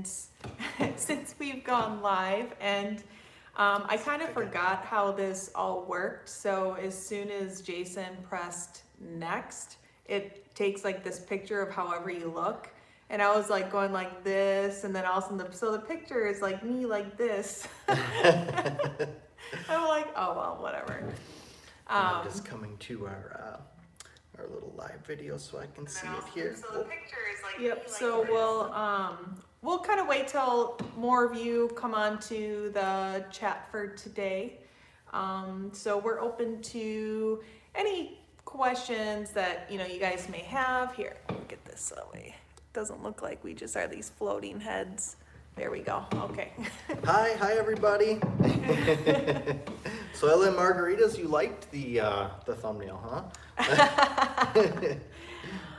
since since we've gone live, and I kind of forgot how this all worked. So as soon as Jason pressed next, it takes like this picture of however you look. And I was like going like this, and then all of a sudden, so the picture is like me like this. I'm like, oh well, whatever. I'm just coming to our little live video so I can see it here. So the picture is like yep. So we'll kind of wait till more of you come on to the chat for today. So we're open to any questions that you guys may have. Here, let me get this away. Doesn't look like we just are these floating heads. There we go. Okay. Hi everybody. Soil and Margaritas, you liked the thumbnail, huh?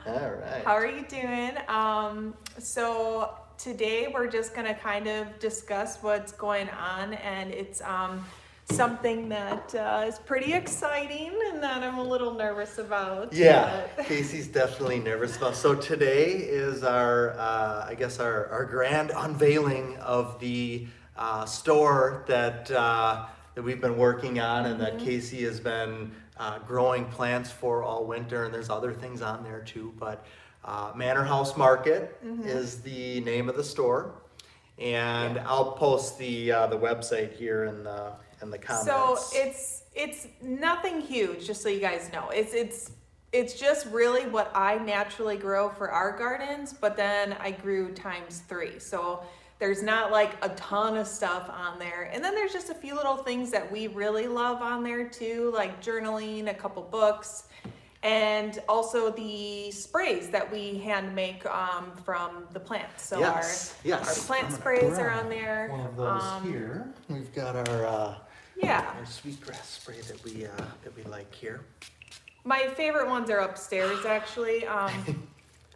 All right. How are you doing? So today we're just gonna kind of discuss what's going on, and it's something that is pretty exciting and that I'm a little nervous about. Yeah, Casey's definitely nervous about. So today is our, I guess our grand unveiling of the store that we've been working on, and that Casey has been growing plants for all winter, and there's other things on there too, but Manor House Market is the name of the store, and I'll post the website here in the comments. So it's nothing huge, just so you guys know. It's just really what I naturally grow for our gardens, but then I grew ×3. So there's not like a ton of stuff on there. And then there's just a few little things that we really love on there too, like journaling, a couple books, and also the sprays that we hand make from the plants. So our plant sprays are on there. One of those here. We've got our sweetgrass spray that we like here. My favorite ones are upstairs, actually.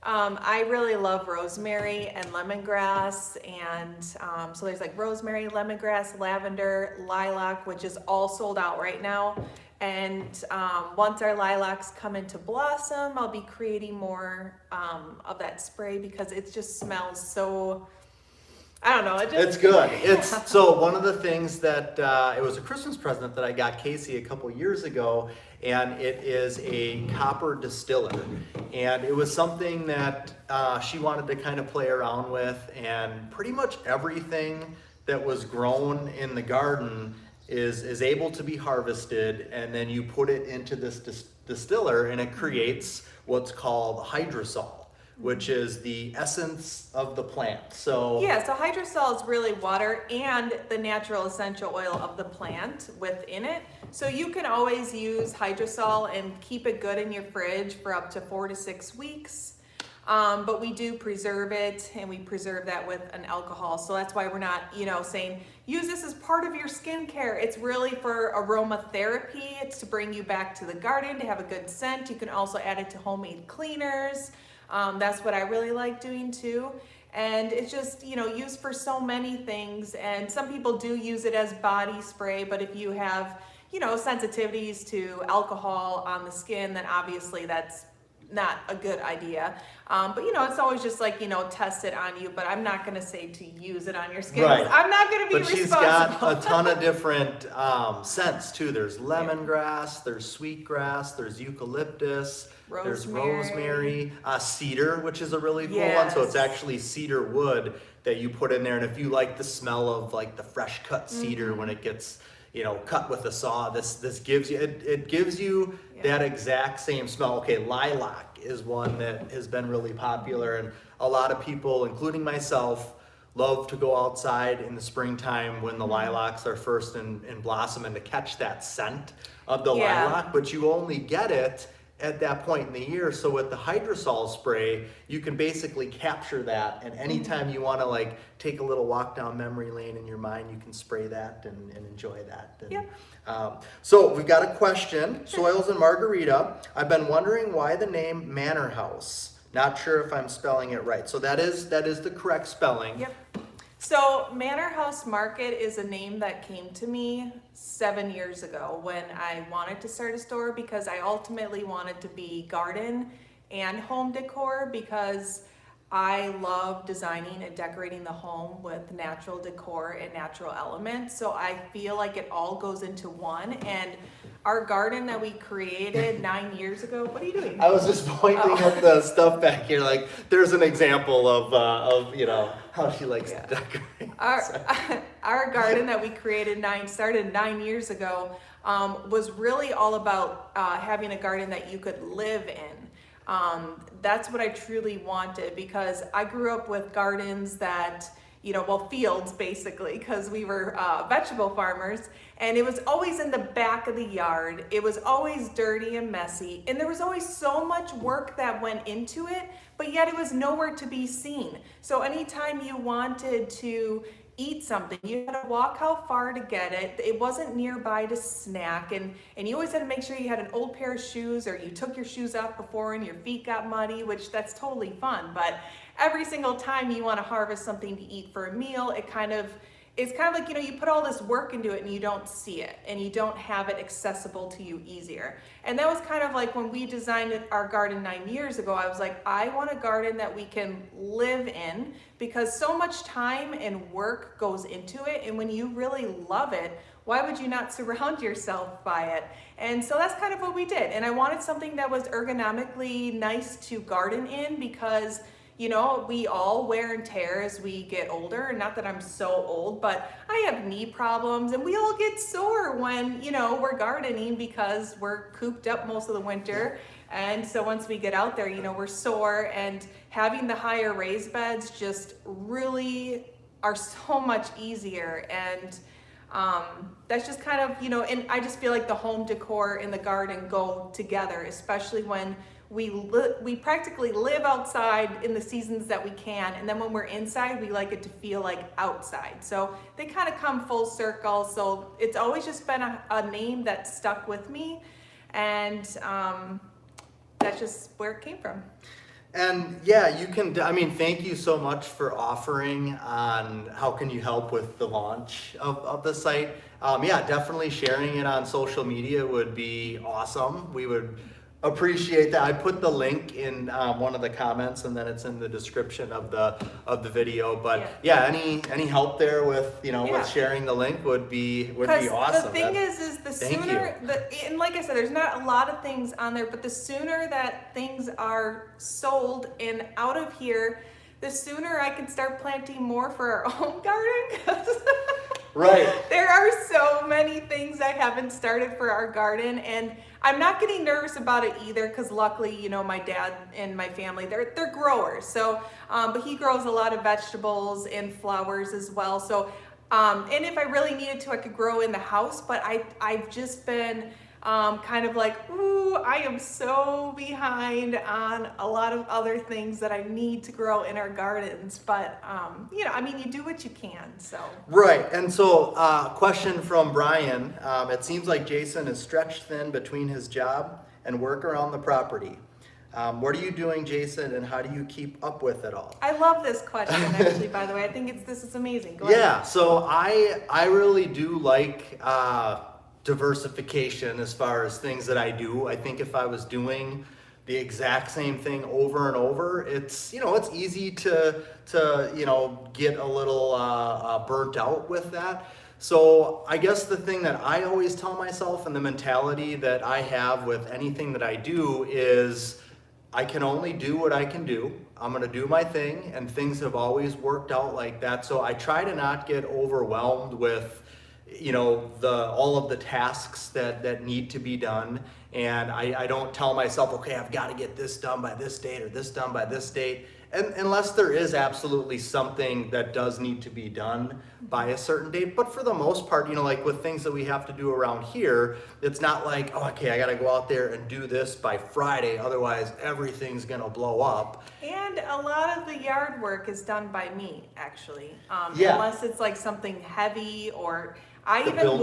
I really love rosemary and lemongrass, and so there's like rosemary, lemongrass, lavender, lilac, which is all sold out right now. And once our lilacs come into blossom, I'll be creating more of that spray because it just smells so, I don't know. It's good. It's so one of the things that it was a Christmas present that I got Casey a couple years ago, and it is a copper distiller, and it was something that she wanted to kind of play around with, and pretty much everything that was grown in the garden is able to be harvested, and then you put it into this distiller, and it creates what's called hydrosol, which is the essence of the plant. So hydrosol is really water and the natural essential oil of the plant within it. So you can always use hydrosol and keep it good in your fridge for up to 4 to 6 weeks. But we do preserve it, and we preserve that with an alcohol. So that's why we're not, saying use this as part of your skincare. It's really for aromatherapy. It's to bring you back to the garden, to have a good scent. You can also add it to homemade cleaners. That's what I really like doing too. And it's just, used for so many things. And some people do use it as body spray, but if you have, sensitivities to alcohol on the skin, then obviously that's not a good idea. But it's always just like, test it on you, but I'm not going to say to use it on your skin. Right. I'm not going to be responsible. But she's got a ton of different scents too. There's lemongrass, there's sweetgrass, there's eucalyptus, there's rosemary, cedar, which is a really cool one. So it's actually cedar wood that you put in there. And if you like the smell of like the fresh cut cedar when it gets, cut with a saw, this gives you, it gives you that exact same smell. Okay, lilac is one that has been really popular, and a lot of people, including myself, love to go outside in the springtime when the lilacs are first in blossom, and to catch that scent of the lilac, but you only get it at that point in the year. So with the hydrosol spray, you can basically capture that, and anytime you want to like take a little walk down memory lane in your mind, you can spray that and enjoy that. And, so we've got a question. Soils and Margarita. I've been wondering why the name Manor House. Not sure if I'm spelling it right. So that is the correct spelling. Yep. So Manor House Market is a name that came to me 7 years ago when I wanted to start a store, because I ultimately wanted to be garden and home decor, because I love designing and decorating the home with natural decor and natural elements. So I feel like it all goes into one. And our garden that we created 9 years ago, what are you doing? I was just pointing at the stuff back here. Like, there's an example of you know, how she likes to decorate. Our garden that we started 9 years ago, was really all about having a garden that you could live in. That's what I truly wanted, because I grew up with gardens that, fields basically, because we were vegetable farmers, and it was always in the back of the yard. It was always dirty and messy, and there was always so much work that went into it, but yet it was nowhere to be seen. So anytime you wanted to eat something, you had to walk how far to get it. It wasn't nearby to snack, and you always had to make sure you had an old pair of shoes, or you took your shoes off before and your feet got muddy, which that's totally fun. But every single time you want to harvest something to eat for a meal, it's kind of like, you put all this work into it and you don't see it, and you don't have it accessible to you easier. And that was kind of like when we designed our garden 9 years ago. I was like, I want a garden that we can live in, because so much time and work goes into it. And when you really love it, why would you not surround yourself by it? And so that's kind of what we did. And I wanted something that was ergonomically nice to garden in, because we all wear and tear as we get older. Not that I'm so old, but I have knee problems, and we all get sore when, we're gardening, because we're cooped up most of the winter. And so once we get out there, we're sore, and having the higher raised beds just really are so much easier. And that's just kind of, and I just feel like the home decor and the garden go together, especially when we practically live outside in the seasons that we can, and then when we're inside, we like it to feel like outside. So they kind of come full circle. So it's always just been a name that stuck with me, and that's just where it came from. And yeah, you can, thank you so much for offering on how can you help with the launch of the site. Definitely sharing it on social media would be awesome. We would appreciate that. I put the link in one of the comments, and then it's in the description of the video. But any help there with with sharing the link would be awesome. The thing is the sooner and like I said, there's not a lot of things on there, but the sooner that things are sold and out of here, the sooner I can start planting more for our own garden. Right. There are so many things I haven't started for our garden, and I'm not getting nervous about it either, because luckily, my dad and my family, they're growers. So, but he grows a lot of vegetables and flowers as well. So, and if I really needed to, I could grow in the house, but I've just been kind of like, ooh, I am so behind on a lot of other things that I need to grow in our gardens. But, you do what you can, so. Right, and so question from Brian. It seems like Jason is stretched thin between his job and work around the property. What are you doing, Jason, and how do you keep up with it all? I love this question, actually, by the way. I think this is amazing. Go ahead. So I really do like diversification as far as things that I do. I think if I was doing the exact same thing over and over, it's easy to get a little burnt out with that. So I guess the thing that I always tell myself, and the mentality that I have with anything that I do, is I can only do what I can do. I'm going to do my thing, and things have always worked out like that. So I try to not get overwhelmed with all of the tasks that need to be done. And I don't tell myself, okay, I've got to get this done by this date or this done by this date. And unless there is absolutely something that does need to be done by a certain date. But for the most part, like with things that we have to do around here, it's not like, oh, okay, I got to go out there and do this by Friday. Otherwise, everything's going to blow up. And a lot of the yard work is done by me, actually. Unless it's like something heavy, or I even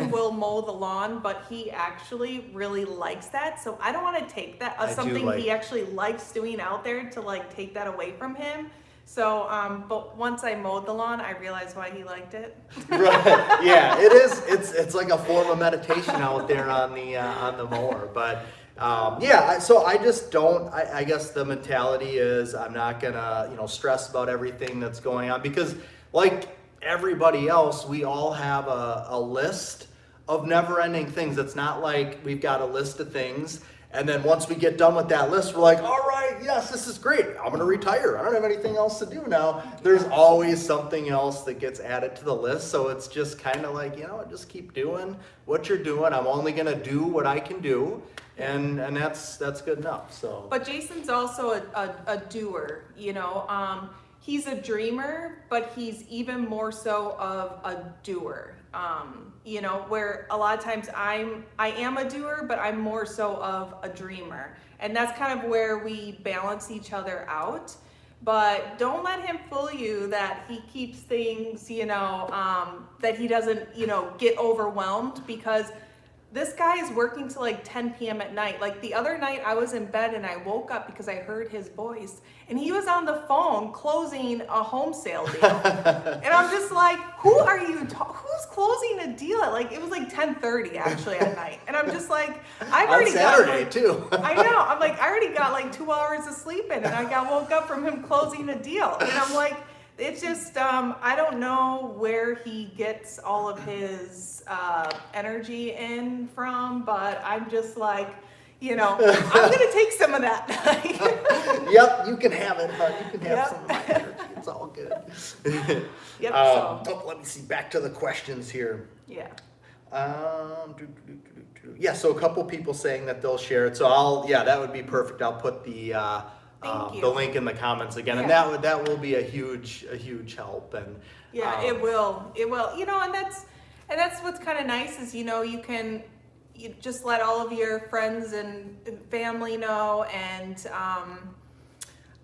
will mow the lawn, but he actually really likes that. So I don't want to take that something he actually likes doing out there to like take that away from him. So, but once I mowed the lawn, I realized why he liked it. Right. Yeah, it is. It's like a form of meditation out there on the mower. But So I just don't, I guess the mentality is I'm not gonna, stress about everything that's going on, because like everybody else, we all have a list of never-ending things. It's not like we've got a list of things, and then once we get done with that list, we're like, all right, yes, this is great. I'm gonna retire. I don't have anything else to do now. There's always something else that gets added to the list. So it's just kind of like, just keep doing what you're doing. I'm only gonna do what I can do, and that's good enough. So. But Jason's also a doer, he's a dreamer, but he's even more so of a doer. Where a lot of times I am a doer, but I'm more so of a dreamer. And that's kind of where we balance each other out. But don't let him fool you that he keeps things, that he doesn't, get overwhelmed, because this guy is working till like 10 p.m. at night. Like the other night I was in bed and I woke up because I heard his voice, and he was on the phone closing a home sale deal. And I'm just like, who's closing a deal at it was like 10:30 actually at night. And I'm just like, I've already Saturday got too. I know. I'm like, I already got like 2 hours of sleep in, and I woke up from him closing a deal. And I'm like, it's just, I don't know where he gets all of his energy in from, but I'm just like, I'm going to take some of that. Yep, you can have it, but you can have some of my energy. It's all good. Yep. Let me see. Back to the questions here. Yeah. Yeah, so a couple people saying that they'll share it. So that would be perfect. I'll put the link in the comments again, and that will be a huge help. And it will, and that's what's kind of nice is you can just let all of your friends and family know. And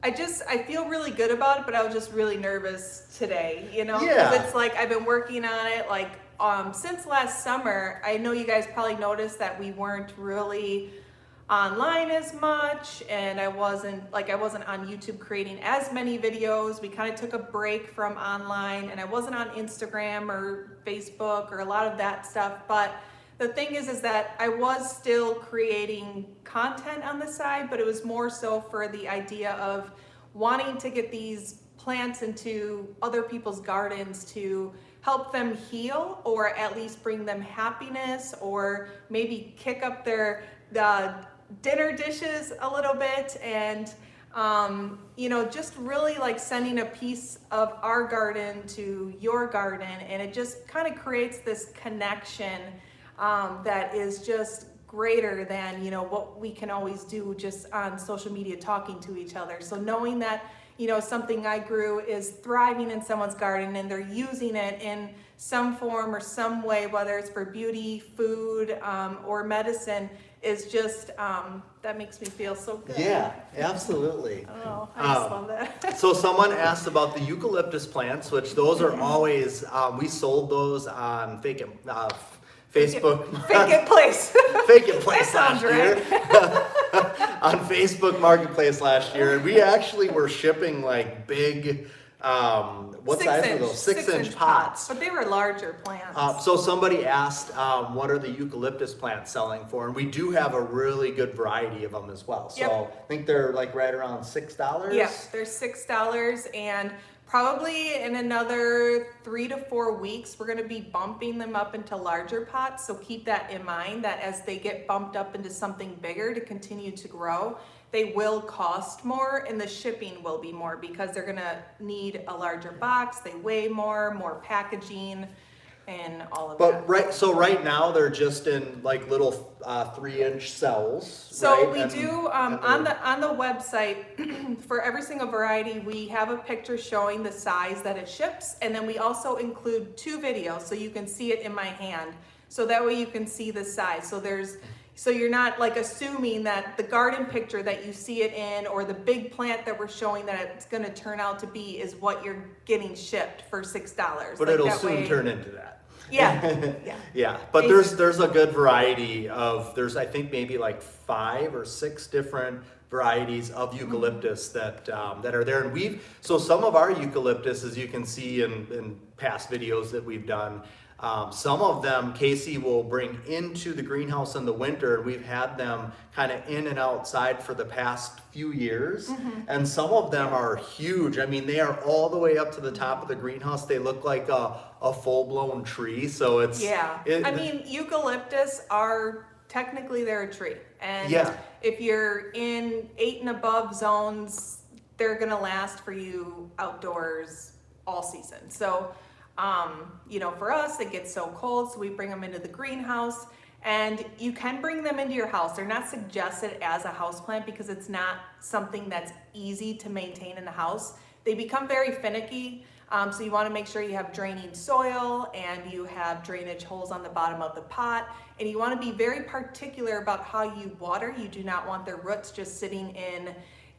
I feel really good about it, but I was just really nervous today, because it's like I've been working on it since last summer. I know you guys probably noticed that we weren't really online as much, and I wasn't on YouTube creating as many videos. We kind of took a break from online, and I wasn't on Instagram or Facebook or a lot of that stuff. But the thing is that I was still creating content on the side, but it was more so for the idea of wanting to get these plants into other people's gardens to help them heal, or at least bring them happiness, or maybe kick up their dinner dishes a little bit, and just really like sending a piece of our garden to your garden. And it just kind of creates this connection that is just greater than what we can always do just on social media talking to each other. So knowing that something I grew is thriving in someone's garden, and they're using it in some form or some way, whether it's for beauty, food, or medicine, is just, that makes me feel so good. Yeah, absolutely. Oh, I just love that. So someone asked about the eucalyptus plants, which those are always, we sold those on Facebook. Fake it place. Fake it place That last sounds year. On Facebook Marketplace last year. And we actually were shipping like big, what size were those? 6-inch pots. But they were larger plants. So somebody asked, what are the eucalyptus plants selling for? And we do have a really good variety of them as well. So I think they're like right around $6. Yes, they're $6, and probably in another 3 to 4 weeks, we're gonna be bumping them up into larger pots. So keep that in mind, that as they get bumped up into something bigger to continue to grow, they will cost more, and the shipping will be more, because they're gonna need a larger box, they weigh more packaging, and all of that. But right now they're just in like little 3-inch cells. So right? we do on the website for every single variety, we have a picture showing the size that it ships, and then we also include 2 videos so you can see it in my hand. So that way you can see the size. So you're not like assuming that the garden picture that you see it in, or the big plant that we're showing that it's going to turn out to be, is what you're getting shipped for $6. But it'll soon turn into that. Yeah. Yeah, but there's a good variety of, I think maybe like 5 or 6 different varieties of eucalyptus that are there. And so some of our eucalyptus, as you can see in past videos that we've done, Some of them Casey will bring into the greenhouse in the winter, and we've had them kind of in and outside for the past few years. And some of them are huge. I mean, they are all the way up to the top of the greenhouse. They look like a full-blown tree. So it's I mean, eucalyptus are technically they're a tree, and if you're in 8 and above zones, they're gonna last for you outdoors all season. So you know, for us, it gets so cold, so we bring them into the greenhouse, and you can bring them into your house. They're not suggested as a houseplant because it's not something that's easy to maintain in the house. They become very finicky, so you want to make sure you have draining soil and you have drainage holes on the bottom of the pot, and you want to be very particular about how you water. You do not want their roots just sitting in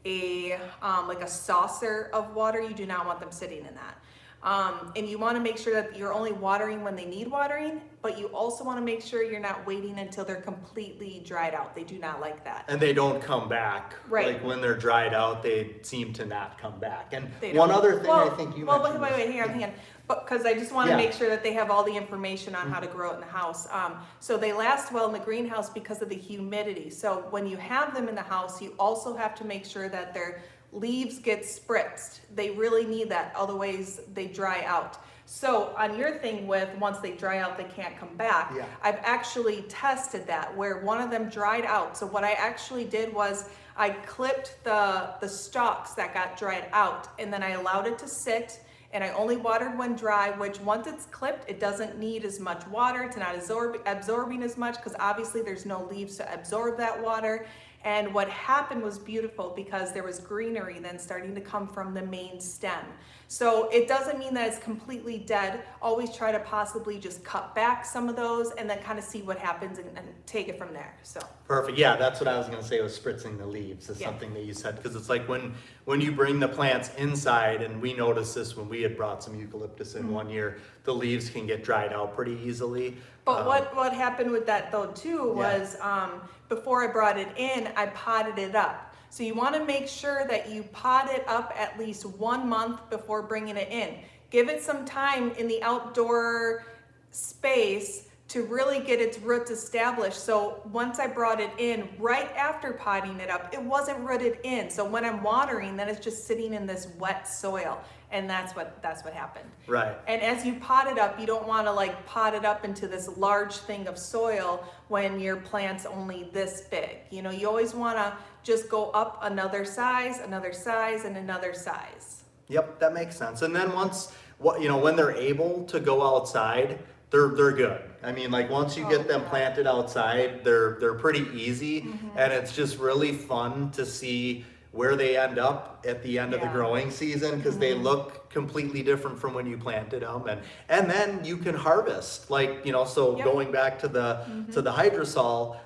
a like a saucer of water. You do not want them sitting in that. And you want to make sure that you're only watering when they need watering, but you also want to make sure you're not waiting until they're completely dried out. They do not like that. And they don't come back. Right. Like when they're dried out, they seem to not come back. And They one don't. other thing I think you mentioned. Wait, hang on. But because I just want to Yeah. make sure that they have all the information on how to grow it in the house. So they last well in the greenhouse because of the humidity. So when you have them in the house, you also have to make sure that their leaves get spritzed. They really need that, otherwise they dry out. So on your thing with once they dry out, they can't come back. Yeah. I've actually tested that where one of them dried out. So what I actually did was I clipped the stalks that got dried out, and then I allowed it to sit, and I only watered when dry, which once it's clipped, it doesn't need as much water. It's not absorbing as much because obviously there's no leaves to absorb that water. And what happened was beautiful because there was greenery then starting to come from the main stem. So it doesn't mean that it's completely dead. Always try to possibly just cut back some of those and then kind of see what happens and take it from there. So Perfect. Yeah, that's what I was going to say was spritzing the leaves is Yeah. something that you said, because it's like when you bring the plants inside, and we noticed this when we had brought some eucalyptus in one year, the leaves can get dried out pretty easily. But what happened with that though too was before I brought it in, I potted it up. So you want to make sure that you pot it up at least 1 month before bringing it in. Give it some time in the outdoor space to really get its roots established. So once I brought it in, right after potting it up, it wasn't rooted in. So when I'm watering, then it's just sitting in this wet soil. And that's what happened. Right. And as you pot it up, you don't want to like pot it up into this large thing of soil when your plant's only this big. You know, you always want to just go up another size, and another size. Yep, that makes sense. And then when they're able to go outside, they're good. I mean, like once you get them planted outside, they're pretty easy, and it's just really fun to see where they end up at the end of the growing season, because they look completely different from when you planted them, and then you can harvest, like, you know, so going back to the hydrosol,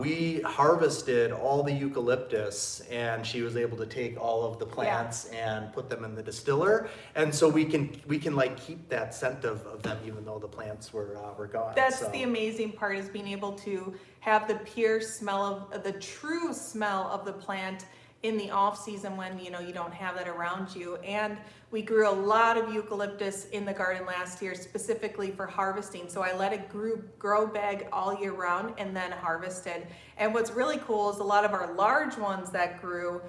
we harvested all the eucalyptus, and she was able to take all of the plants and put them in the distiller, and so we can like keep that scent of them even though the plants were gone. That's the amazing part, is being able to have the pure smell of the true smell of the plant in the off season when you don't have that around you. And we grew a lot of eucalyptus in the garden last year specifically for harvesting. So I let it grow bag all year round and then harvested. And what's really cool is a lot of our large ones that grew,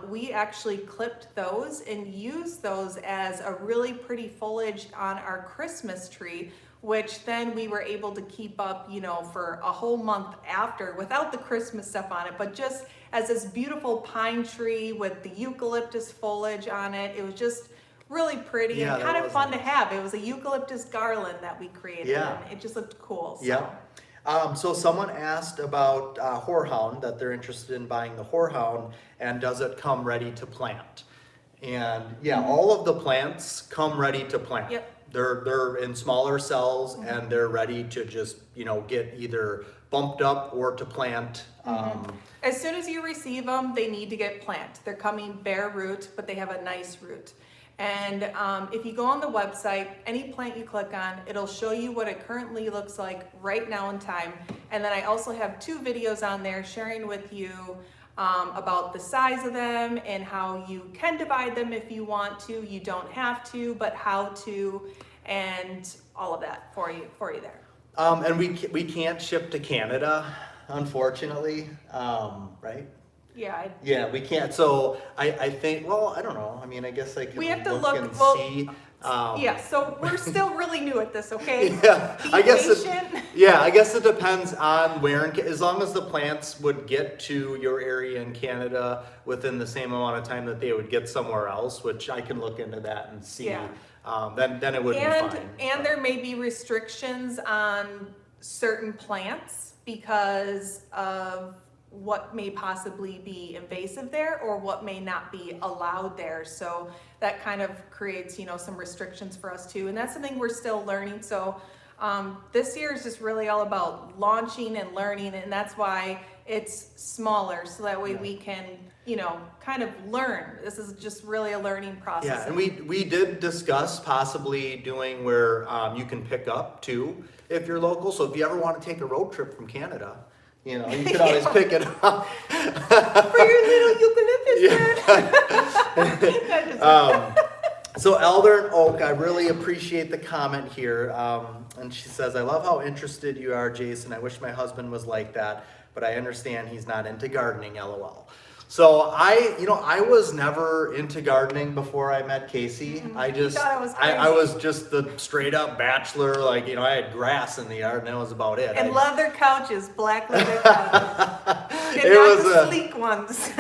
we actually clipped those and used those as a really pretty foliage on our Christmas tree, which then we were able to keep up, for a whole month after without the Christmas stuff on it, but just as this beautiful pine tree with the eucalyptus foliage on it. It was just really pretty and kind of fun to have. It was a eucalyptus garland that we created, and it just looked cool. So. Yeah. So someone asked about horehound, that they're interested in buying the horehound, and does it come ready to plant? And all of the plants come ready to plant. Yep. They're in smaller cells, and they're ready to just get either bumped up or to plant. As soon as you receive them, they need to get planted. They're coming bare root, but they have a nice root. And if you go on the website, any plant you click on, it'll show you what it currently looks like right now in time. And then I also have 2 videos on there sharing with you about the size of them and how you can divide them if you want to. You don't have to, but how to. and all of that for you there. And we can't ship to Canada, unfortunately, right? Yeah, Yeah, we can't. So I think, well, I don't know. I mean, I guess I can we have to look look. and Well, see. yeah. So we're still really new at this. Okay. Yeah, Be I guess patient. I guess it depends on where. As long as the plants would get to your area in Canada within the same amount of time that they would get somewhere else, which I can look into that and see. Yeah. Then it would be fine. And there may be restrictions on certain plants because of what may possibly be invasive there or what may not be allowed there. So that kind of creates, some restrictions for us too. And that's something we're still learning. So this year is just really all about launching and learning, and that's why it's smaller, so that way we can, kind of learn. This is just really a learning process. Yeah, and we did discuss possibly doing where you can pick up too if you're local. So if you ever want to take a road trip from Canada, you could always pick it up for your little eucalyptus bed. So Elder and Oak, I really appreciate the comment here. And she says, I love how interested you are, Jason. I wish my husband was like that, but I understand he's not into gardening, LOL. So I was never into gardening before I met Casey. Mm-hmm. I was just the straight up bachelor. Like, I had grass in the yard and that was about it. And leather couches, black leather couches. And It not was the sleek ones.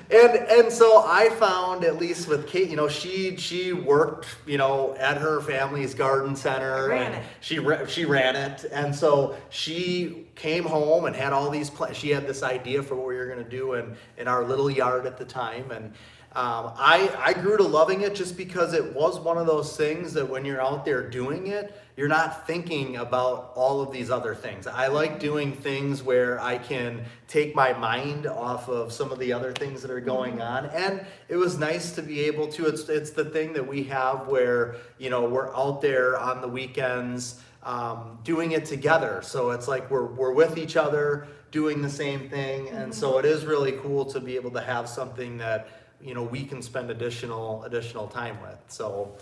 And so I found, at least with Kate, she worked, at her family's garden center. She ran it. And so she came home and had all these plans. She had this idea for what we were going to do in our little yard at the time. And I grew to loving it just because it was one of those things that when you're out there doing it, you're not thinking about all of these other things. I like doing things where I can take my mind off of some of the other things that are going on. And it was nice to be able to, it's the thing that we have where, we're out there on the weekends doing it together. So it's like we're with each other doing the same thing. And so it is really cool to be able to have something that, we can spend additional time with. So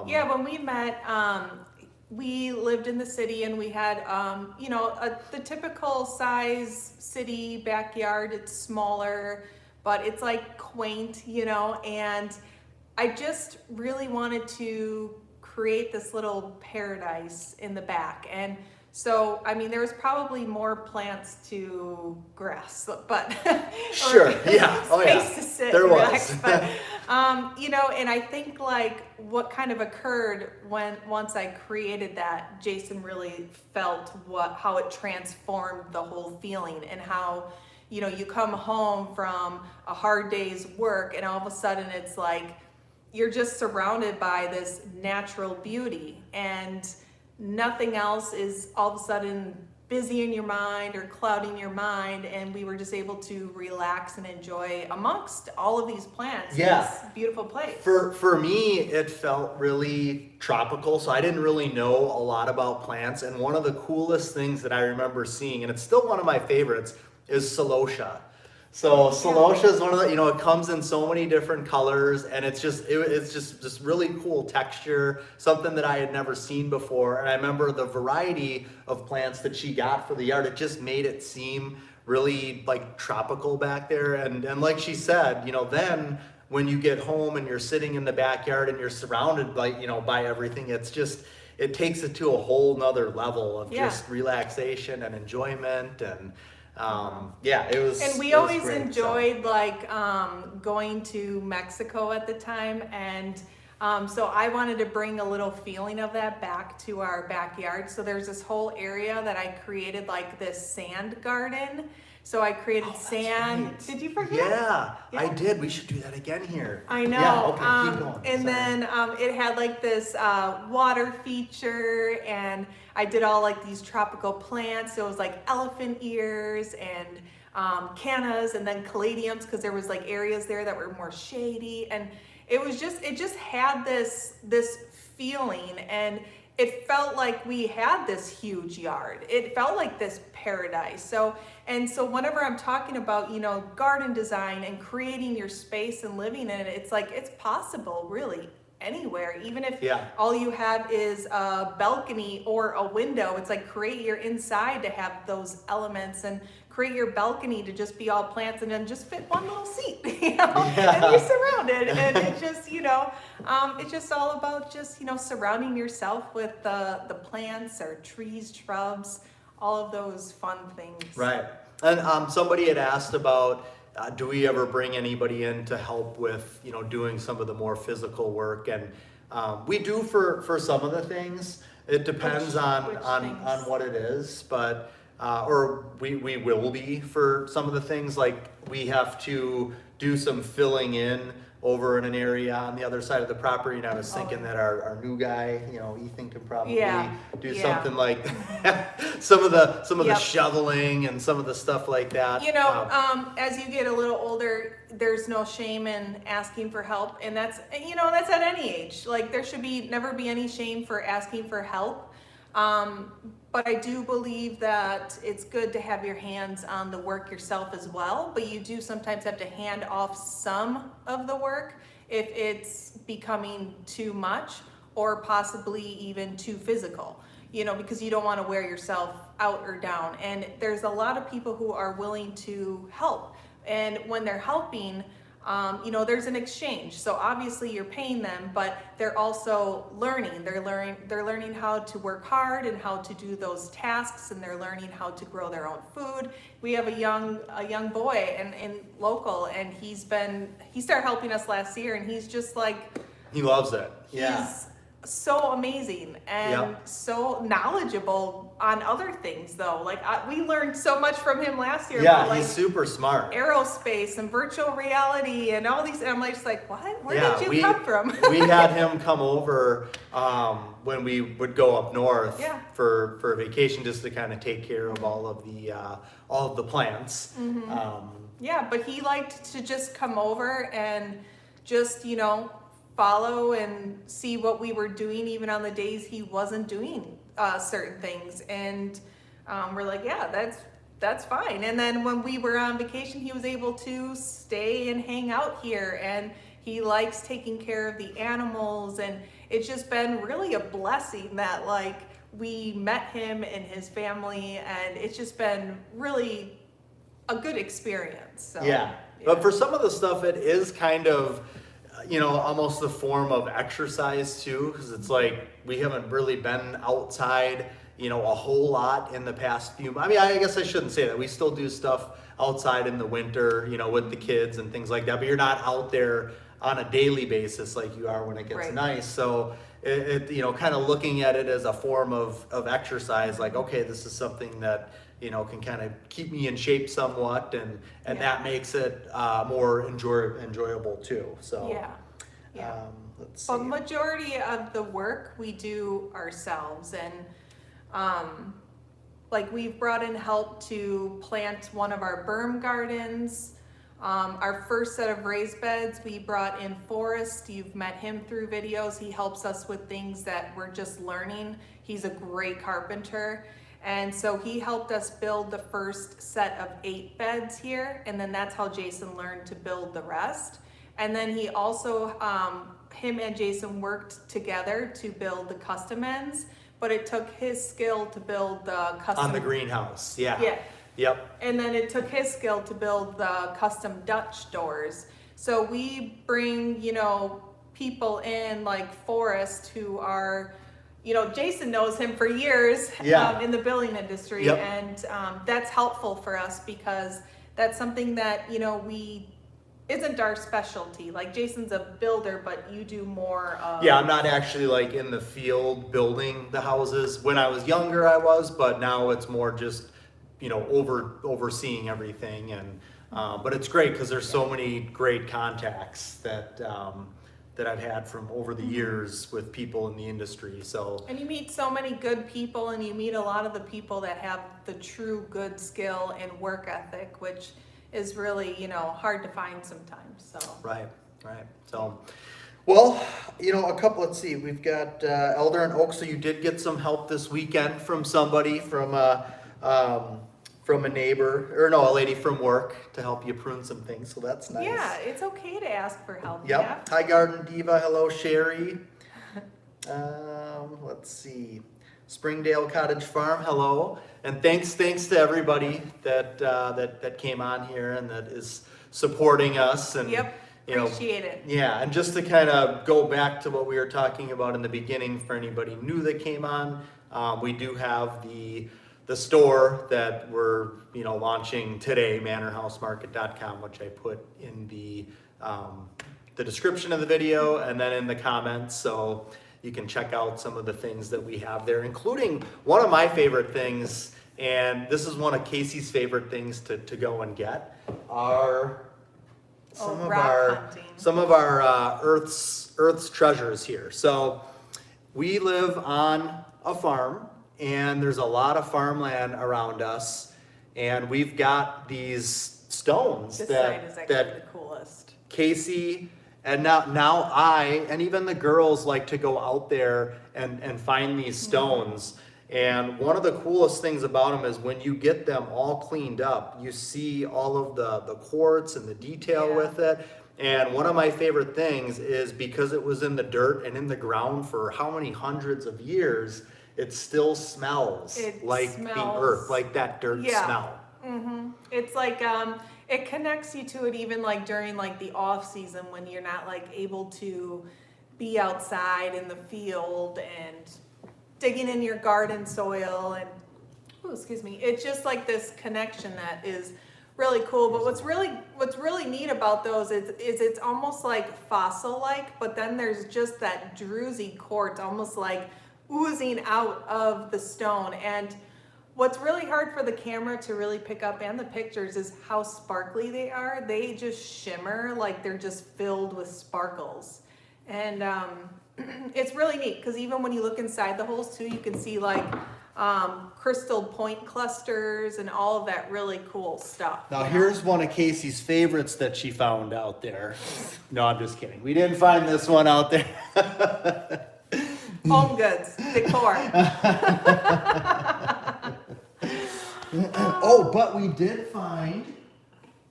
yeah, when we met, we lived in the city and we had, the typical size city backyard. It's smaller, but it's like quaint, and I just really wanted to create this little paradise in the back. And so, there was probably more plants to grass, but sure, yeah, space to sit, there relax. was. But, and I think like what kind of occurred once I created that, Jason really felt how it transformed the whole feeling and how, you come home from a hard day's work and all of a sudden it's like you're just surrounded by this natural beauty and nothing else is all of a sudden busy in your mind or clouding your mind, and we were just able to relax and enjoy amongst all of these plants. Yeah. This beautiful place. For me, it felt really tropical, so I didn't really know a lot about plants. And one of the coolest things that I remember seeing, and it's still one of my favorites, is celosia. So celosia is one of the, it comes in so many different colors, and it's just really cool texture, something that I had never seen before. And I remember the variety of plants that she got for the yard. It just made it seem really like tropical back there. And like she said, then when you get home and you're sitting in the backyard and you're surrounded by everything, it takes it to a whole nother level of just relaxation and enjoyment. And it was. And we always enjoyed going to Mexico at the time, and so I wanted to bring a little feeling of that back to our backyard. So there's this whole area that I created, like this sand garden. So I created sand. Right. Did you forget? Yeah, I did. We should do that again here. I know. Yeah, okay, keep going. And then it had like this water feature, and I did all like these tropical plants. So it was like elephant ears and cannas, and then caladiums, because there was like areas there that were more shady, and it just had this feeling, and it felt like we had this huge yard. It felt like this paradise. So whenever I'm talking about, garden design and creating your space and living in it, it's like, it's possible really anywhere, even if Yeah. all you have is a balcony or a window. It's like create your inside to have those elements, and create your balcony to just be all plants, and then just fit one little seat, you know, and you're surrounded. And it just, it's just all about just, surrounding yourself with the plants or trees, shrubs, all of those fun things. Right. And somebody had asked about, do we ever bring anybody in to help with, doing some of the more physical work? And we do for some of the things. It depends on things? what it is, but or we will be for some of the things. Like we have to do some filling in over in an area on the other side of the property, and I was thinking that our new guy, Ethan, can probably do something like some of the shoveling and some of the stuff like that. As you get a little older, there's no shame in asking for help, and that's at any age. Like there should never be any shame for asking for help. But I do believe that it's good to have your hands on the work yourself as well, but you do sometimes have to hand off some of the work if it's becoming too much or possibly even too physical, because you don't want to wear yourself out or down. And there's a lot of people who are willing to help. And when they're helping, there's an exchange. So obviously you're paying them, but they're also learning. They're learning how to work hard and how to do those tasks, and they're learning how to grow their own food. We have a young boy and local, and he started helping us last year, and he's just like, he loves it. Yeah. He's so amazing and so knowledgeable on other things, though. Like we learned so much from him last year. Yeah, about, like, he's super smart. Aerospace and virtual reality and all these. And I'm just like, what? Where did you come from? We had him come over when we would go up north for vacation, just to kind of take care of all of the plants. Mm-hmm. But he liked to just come over and just follow and see what we were doing, even on the days he wasn't doing certain things. And we're like, that's fine. And then when we were on vacation, he was able to stay and hang out here, and he likes taking care of the animals. And it's just been really a blessing that we met him and his family, and it's just been really a good experience. So, but for some of the stuff, it is kind of almost the form of exercise too, because it's like we haven't really been outside, a whole lot in the past few. I mean, I guess I shouldn't say that. We still do stuff outside in the winter, with the kids and things like that. But you're not out there on a daily basis like you are when it gets nice. So it kind of looking at it as a form of exercise. Like, okay, this is something that can kind of keep me in shape somewhat, and that makes it more enjoyable too. So let's see. But majority of the work we do ourselves, and we've brought in help to plant one of our berm gardens. Our first set of raised beds, we brought in Forrest. You've met him through videos. He helps us with things that we're just learning. He's a great carpenter. And so he helped us build the first set of 8 beds here, and then that's how Jason learned to build the rest. And then he also, him and Jason worked together to build the custom ends, but it took his skill to build the custom. On the greenhouse, yeah. Yep. And then it took his skill to build the custom Dutch doors. So we bring, people in like Forrest who are, Jason knows him for years in the building industry. And that's helpful for us because that's something that, isn't our specialty. Like Jason's a builder, but you do more of... Yeah, I'm not actually like in the field building the houses. When I was younger I was, but now it's more just, overseeing everything. And but it's great because there's so many great contacts that I've had from over the years with people in the industry. So, and you meet so many good people, and you meet a lot of the people that have the true good skill and work ethic, which is really, hard to find sometimes. So right. So, well, a couple. Let's see. We've got Elder and Oak. So you did get some help this weekend from somebody from from a neighbor, or no, a lady from work to help you prune some things, so that's nice. Yeah, it's okay to ask for help. Yep. Yeah. Hi, Garden Diva. Hello, Sherry. Let's see. Springdale Cottage Farm. Hello, and thanks to everybody that came on here and that is supporting us. And Yep. you know, Appreciate it. yeah, and just to kind of go back to what we were talking about in the beginning, for anybody new that came on, we do have the store that we're launching today, manorhousemarket.com, which I put in the description of the video and then in the comments, so you can check out some of the things that we have there, including one of my favorite things, and this is one of Casey's favorite things to go and get, are some of our Earth's treasures here. So we live on a farm, and there's a lot of farmland around us, and we've got these stones This side is actually the coolest. Casey and now I and even the girls like to go out there and find these stones. And one of the coolest things about them is when you get them all cleaned up, you see all of the quartz and the detail with it. And one of my favorite things is because it was in the dirt and in the ground for how many hundreds of years, it still smells like the earth, like that dirt smell. Mm-hmm. It's like it connects you to it even like during like the off season when you're not like able to be outside in the field and digging in your garden soil and it's just like this connection that is really cool. But what's really neat about those is it's almost like fossil like, but then there's just that druzy quartz almost like oozing out of the stone. And what's really hard for the camera to really pick up and the pictures is how sparkly they are. They just shimmer like they're just filled with sparkles. And it's really neat because even when you look inside the holes too, you can see like crystal point clusters and all of that really cool stuff. Now here's one of Casey's favorites that she found out there. No, I'm just kidding. We didn't find this one out there. Home goods, decor. Oh, but we did find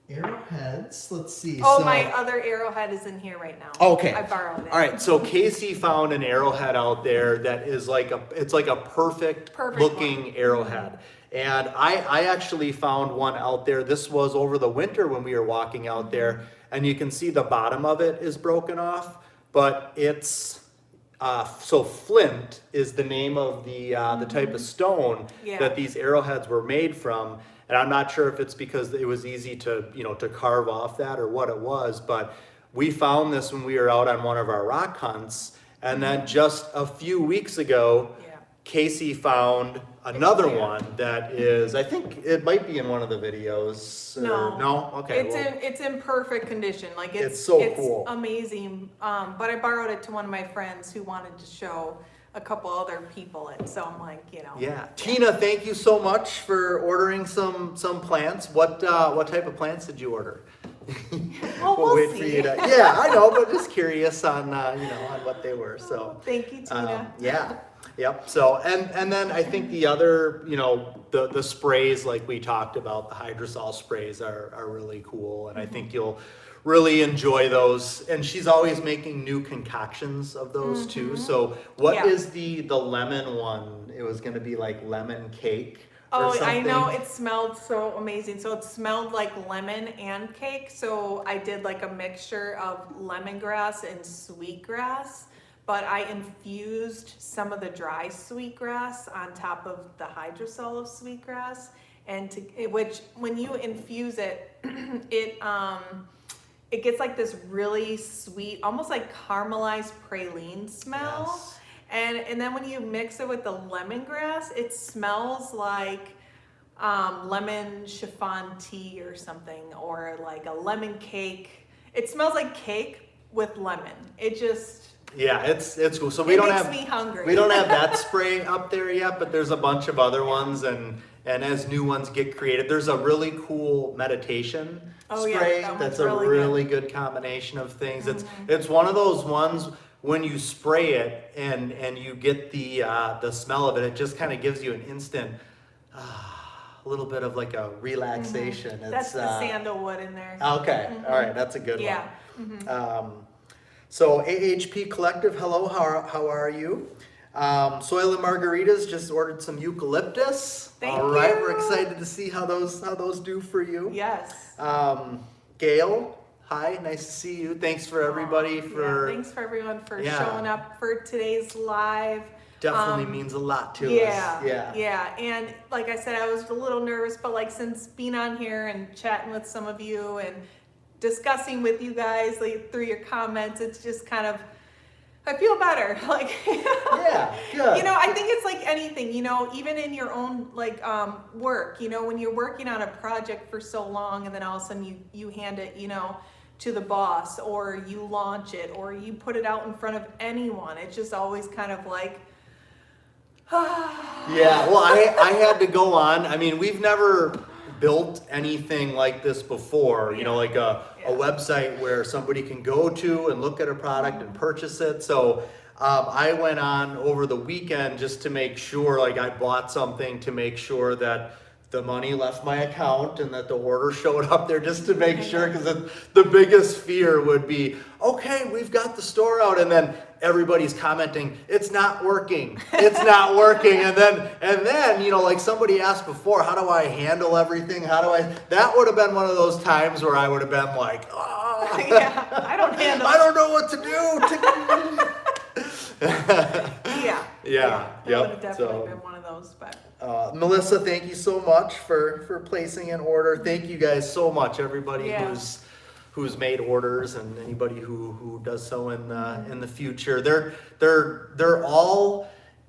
arrowheads. Let's see. Oh, my other arrowhead is in here right now. Okay. I borrowed it. All right. So Casey found an arrowhead out there that is like a perfect looking one. arrowhead. And I actually found one out there. This was over the winter when we were walking out there, and you can see the bottom of it is broken off, but it's so flint is the name of the type of stone that these arrowheads were made from. And I'm not sure if it's because it was easy to carve off that or what it was, but we found this when we were out on one of our rock hunts. And then just a few weeks ago, Casey found another one that is, I think it might be in one of the videos. No? Okay. It's in perfect condition. Like it's cool. Amazing. But I borrowed it to one of my friends who wanted to show a couple other people it. So I'm like, Yeah. Tina, thank you so much for ordering some plants. What type of plants did you order? Well, we'll wait see. for you to. Yeah, I know, but just curious on on what they were. So thank you, Tina. Yeah. Yep. So and then I think the other the sprays like we talked about, the hydrosol sprays are really cool, and I think you'll really enjoy those. And she's always making new concoctions of those too. So what is the lemon one? It was going to be like lemon cake. Oh, I know, it smelled so amazing. So it smelled like lemon and cake. So I did like a mixture of lemongrass and sweetgrass, but I infused some of the dry sweetgrass on top of the hydrosol of sweetgrass. And which when you infuse it, it gets like this really sweet, almost like caramelized praline smell. Yes. And then when you mix it with the lemongrass, it smells like lemon chiffon tea or something, or like a lemon cake. It smells like cake with lemon. It just it's cool. So it makes me hungry. We don't have that spray up there yet, but there's a bunch of other ones, and as new ones get created, there's a really cool meditation spray that's a really good combination of things. It's one of those ones when you spray it and you get the smell of it, it just kind of gives you an instant little bit of like a relaxation. That's the sandalwood in there. Okay, all right, that's a good Yeah. one. So AHP Collective, hello, how are you? Soil and Margaritas just ordered some eucalyptus. Thank All right, you. we're excited to see how those do for you. Yes. Gail, hi, nice to see you. Thanks for everybody for. Yeah, thanks for everyone for showing up for today's live. Definitely means a lot to us. Yeah. And like I said, I was a little nervous, but like since being on here and chatting with some of you and discussing with you guys like, through your comments, it's just kind of, I feel better. Like, yeah, good. You know, I think it's like anything, you know, even in your own like work, you know, when you're working on a project for so long and then all of a sudden you hand it, you know, to the boss or you launch it or you put it out in front of anyone. It's just always kind of like, yeah, well, I had to go on. I mean, we've never built anything like this before, you know, like a website where somebody can go to and look at a product and purchase it. So I went on over the weekend just to make sure, like I bought something to make sure that the money left my account and that the order showed up there just to make sure, because the biggest fear would be, okay, we've got the store out, and then everybody's commenting, it's not working, and then you know, like somebody asked before, how do I handle everything? That would have been one of those times where I would have been like, oh, yeah, I don't know what to do. Yeah. That would have definitely been one of those, but. Melissa, thank you so much for placing an order. Thank you guys so much, everybody who's made orders and anybody who does so in the future. They're all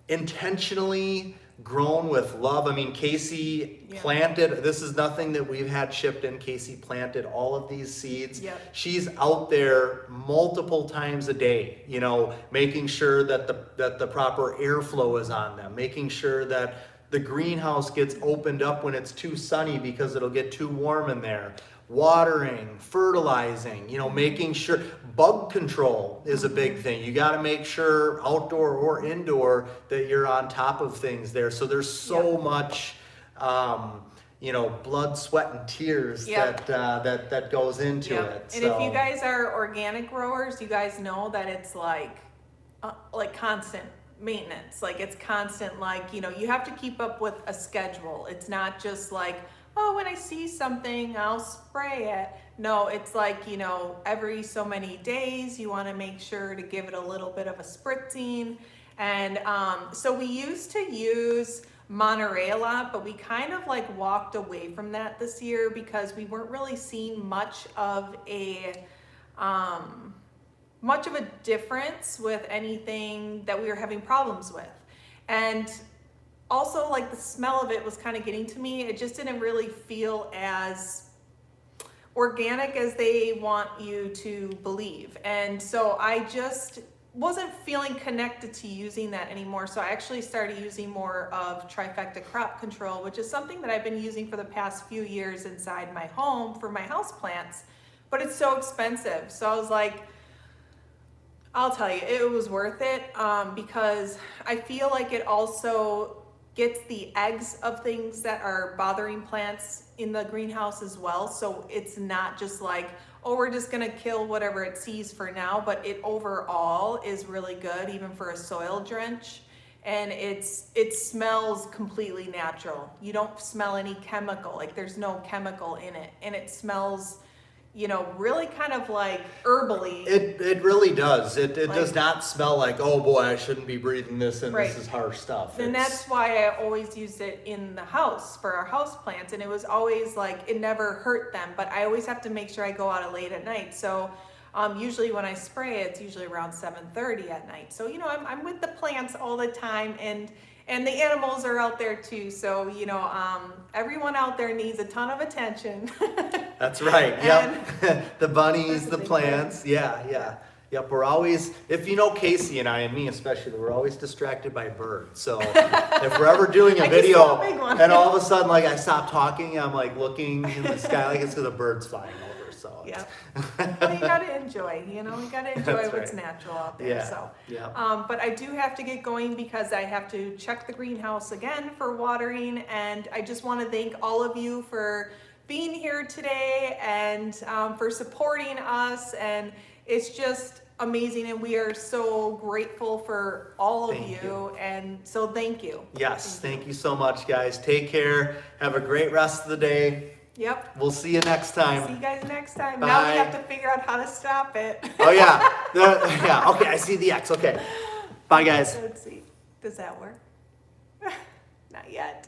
intentionally grown with love. I mean, Casey planted, this is nothing that we've had shipped in. Casey planted all of these seeds. Yep. She's out there multiple times a day, you know, making sure that the proper airflow is on them, making sure that the greenhouse gets opened up when it's too sunny because it'll get too warm in there. Watering, fertilizing, you know, making sure bug control is a big thing. You got to make sure outdoor or indoor that you're on top of things there. So there's so much, you know, blood, sweat, and tears that goes into it. And if you guys are organic growers, you guys know that it's like constant maintenance. Like it's constant, like, you know, you have to keep up with a schedule. It's not just like, oh, when I see something, I'll spray it. No, it's like, you know, every so many days, you want to make sure to give it a little bit of a spritzing. And so we used to use Monterey a lot, but we kind of like walked away from that this year because we weren't really seeing much of a difference with anything that we were having problems with. And also, like, the smell of it was kind of getting to me. It just didn't really feel as organic as they want you to believe. And so I just wasn't feeling connected to using that anymore. So I actually started using more of Trifecta crop control, which is something that I've been using for the past few years inside my home for my houseplants, but it's so expensive. So I was like, I'll tell you, it was worth it because I feel like it also gets the eggs of things that are bothering plants in the greenhouse as well. So it's not just like, oh, we're just gonna kill whatever it sees for now, but it overall is really good, even for a soil drench. And it smells completely natural. You don't smell any chemical, like there's no chemical in it. And it smells, you know, really kind of like herbally. It really does. It does not smell like, oh boy, I shouldn't be breathing this in. This is harsh stuff. And that's why I always used it in the house for our house plants. And it was always like, it never hurt them, but I always have to make sure I go out late at night. So usually when I spray, it's usually around 7:30 at night. So, you know, I'm with the plants all the time, and the animals are out there too. So, you know, everyone out there needs a ton of attention. That's right. Yep. The bunnies, the plants. Yeah. Yep. We're always, if you know Casey and I, and me especially, we're always distracted by birds. So if we're ever doing a video and all of a sudden, like I stop talking, I'm like looking in the sky, like it's because a bird's flying over. So Yep. Well, you gotta enjoy, you gotta enjoy That's what's right. natural out there, Yeah. so. Yeah. But I do have to get going because I have to check the greenhouse again for watering, and I just wanna thank all of you for being here today and for supporting us, and it's just amazing, and we are so grateful for all of Thank you, you. and so thank you. Yes. Thank you so much, guys. Take care. Have a great rest of the day. Yep. We'll see you next See time. you guys next time. Now we Bye. have to figure out how to stop it. Oh yeah. Yeah. Okay. I see the X. Okay. Bye, guys. Let's see. Does that work? Not yet.